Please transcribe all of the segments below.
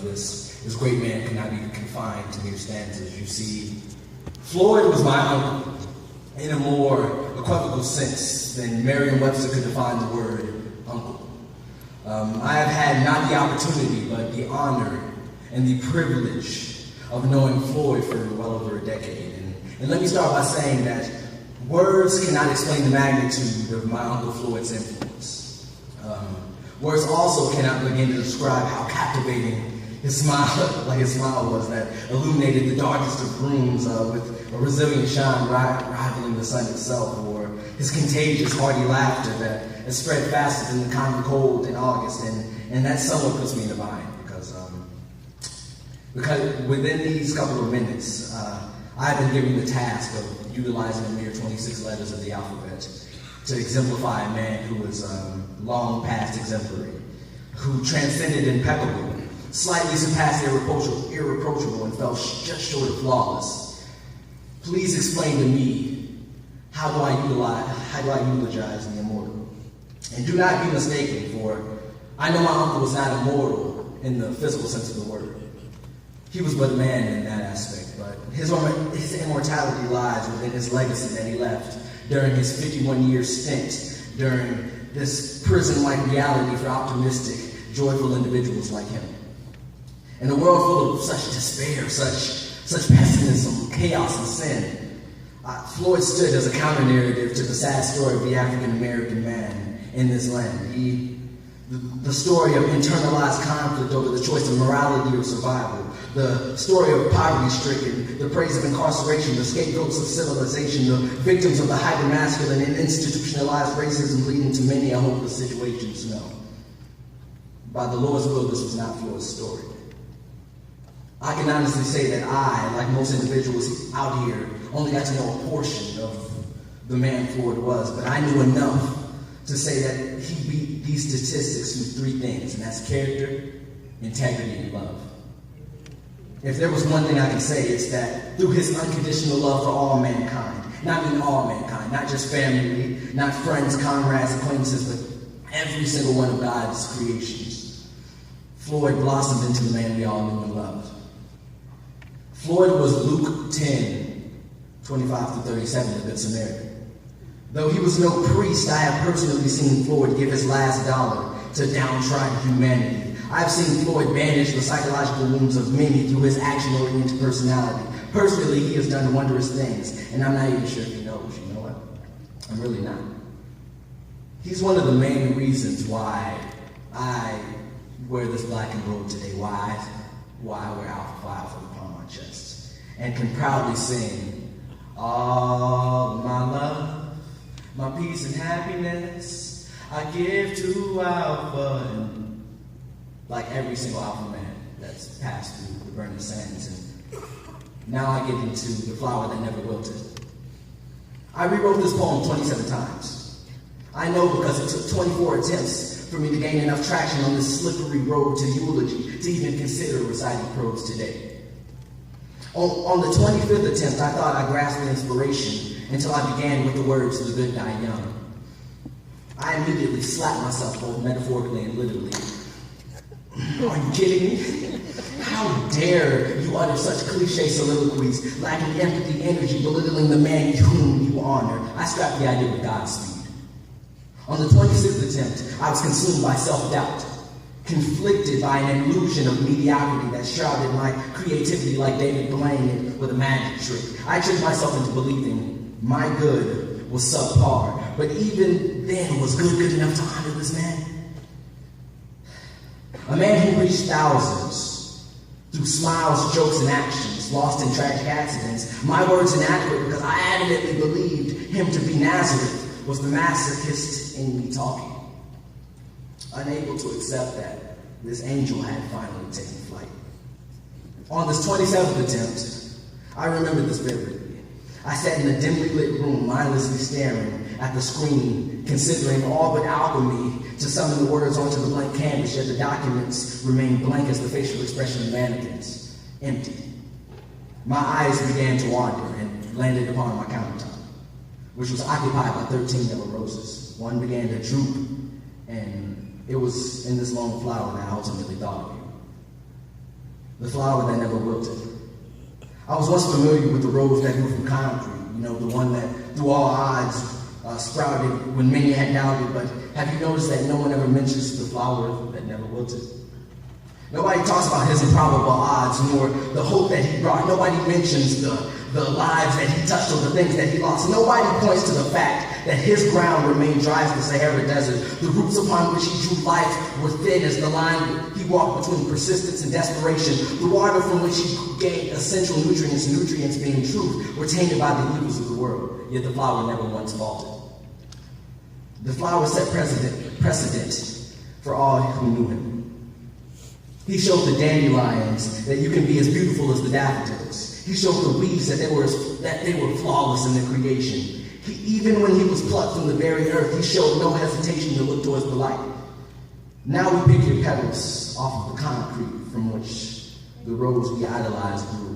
this great man could not be confined to mere stanzas. You see, Floyd was my uncle in a more equivocal sense than Merriam-Webster could define the word uncle. I have had not the opportunity, but the honor and the privilege of knowing Floyd for well over a decade. And let me start by saying that words cannot explain the magnitude of my Uncle Floyd's influence. Words also cannot begin to describe how captivating his smile was that illuminated the darkest of rooms with a resilient shine rivaling the sun itself, or his contagious, hearty laughter that spread faster than the common cold in August, and that somewhat puts me in a bind because within these couple of minutes, I've been given the task of utilizing a mere 26 letters of the alphabet to exemplify a man who was long past exemplary, who transcended impeccable, slightly surpassed irreproachable, and fell just short of flawless. Please explain to me, how do I eulogize the immortal? And do not be mistaken, for I know my uncle was not immortal in the physical sense of the word. He was but a man in that aspect, but his immortality lies within his legacy that he left during his 51-year stint, during this prison-like reality for optimistic, joyful individuals like him. In a world full of such despair, such pessimism, chaos, and sin, Floyd stood as a counter-narrative to the sad story of the African-American man in this land. The story of internalized conflict over the choice of morality or survival, the story of poverty-stricken, the praise of incarceration, the scapegoats of civilization, the victims of the hyper-masculine and institutionalized racism leading to many a hopeless situations. No. By the Lord's will, this was not Floyd's story. I can honestly say that I, like most individuals out here, only got to know a portion of the man Floyd was, but I knew enough to say that he beat these statistics through three things, and that's character, integrity, and love. If there was one thing I can say, it's that through his unconditional love for all mankind, not even all mankind, not just family, not friends, comrades, acquaintances, but every single one of God's creations, Floyd blossomed into the man we all knew and loved. Floyd was Luke 10:25-37, the Good Samaritan. Though he was no priest, I have personally seen Floyd give his last dollar to downtrodden humanity. I've seen Floyd bandage the psychological wounds of many through his action-oriented personality. Personally, he has done wondrous things, and I'm not even sure if he knows. You know what? I'm really not. He's one of the main reasons why I wear this black and gold today, why I wear Alpha Phi upon my chest, and can proudly sing, all my love, my peace and happiness, I give to Alpha. And like every single Alpha man that's passed through the burning sands. And now I get into the flower that never wilted. I rewrote this poem 27 times. I know because it took 24 attempts for me to gain enough traction on this slippery road to eulogy to even consider reciting prose today. On the 25th attempt, I thought I grasped the inspiration until I began with the words, "The good die young." I immediately slapped myself both metaphorically and literally. Are you kidding me? How dare you utter such cliche soliloquies, lacking empathy, energy, belittling the man whom you honor? I scrapped the idea with Godspeed. On the 26th attempt, I was consumed by self-doubt, conflicted by an illusion of mediocrity that shrouded my creativity like David Blaine with a magic trick. I tricked myself into believing my good was subpar, but even then, was good enough to honor this man? A man who reached thousands through smiles, jokes, and actions, lost in tragic accidents. My words inadequate because I adamantly believed him to be Nazareth was the masochist in me talking. Unable to accept that this angel had finally taken flight. On this 27th attempt, I remember this vividly. I sat in a dimly lit room, mindlessly staring at the screen, considering all but alchemy to summon the words onto the blank canvas, yet the documents remained blank as the facial expression of mannequins, empty. My eyes began to wander and landed upon my countertop, which was occupied by 13 yellow roses. One began to droop, and it was in this lone flower that I ultimately thought of you. the flower that never wilted. I was once familiar with the rose that grew from concrete, the one that through all odds sprouted when many had doubted, but have you noticed that no one ever mentions the flower that never wilted? Nobody talks about his improbable odds nor the hope that he brought. Nobody mentions the lives that he touched or the things that he lost. Nobody points to the fact that his ground remained dry as the Sahara Desert. The roots upon which he drew life were thin as the line he walked between persistence and desperation. The water from which he gained essential nutrients being truth, were tainted by the evils of the world. Yet the flower never once faltered. The flower set precedent for all who knew him. He showed the dandelions that you can be as beautiful as the daffodils. He showed the weeds that they were flawless in their creation. Even when he was plucked from the very earth, he showed no hesitation to look towards the light. Now we pick your petals off of the concrete from which the rose we idolized grew.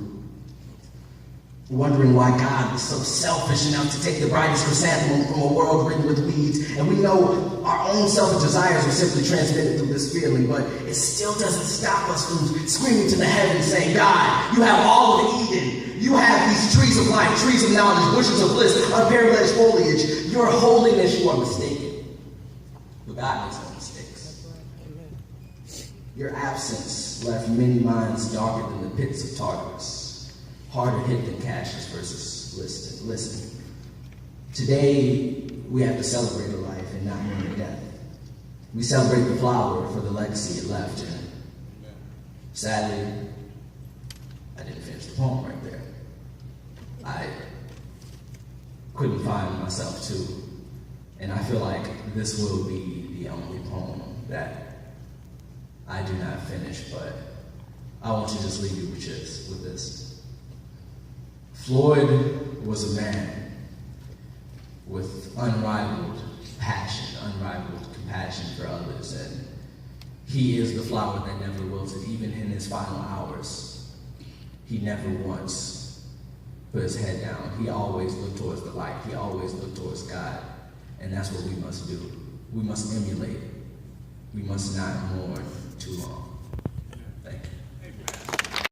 Wondering why God was so selfish enough to take the brightest chrysanthemum from a world ridden with weeds. And we know our own selfish desires are simply transmitted through this feeling, but it still doesn't stop us from screaming to the heavens saying, God, you have all of Eden. You have these trees of life, trees of knowledge, bushes of bliss, unparalleled foliage. Your holiness, you are mistaken. But God makes no mistakes. Your absence left many minds darker than the pits of Tartarus. Harder hit than Cassius versus listen. Today, we have to celebrate a life and not mourn a death. We celebrate the flower for the legacy it left, and sadly, I didn't finish the poem right there. I couldn't find myself too, and I feel like this will be the only poem that I do not finish, but I want to just leave you with this. Floyd was a man with unrivaled passion, unrivaled compassion for others, and he is the flower that never wilted. Even in his final hours, he never once put his head down. He always looked towards the light. He always looked towards God, and that's what we must do. We must emulate. We must not mourn too long. Thank you.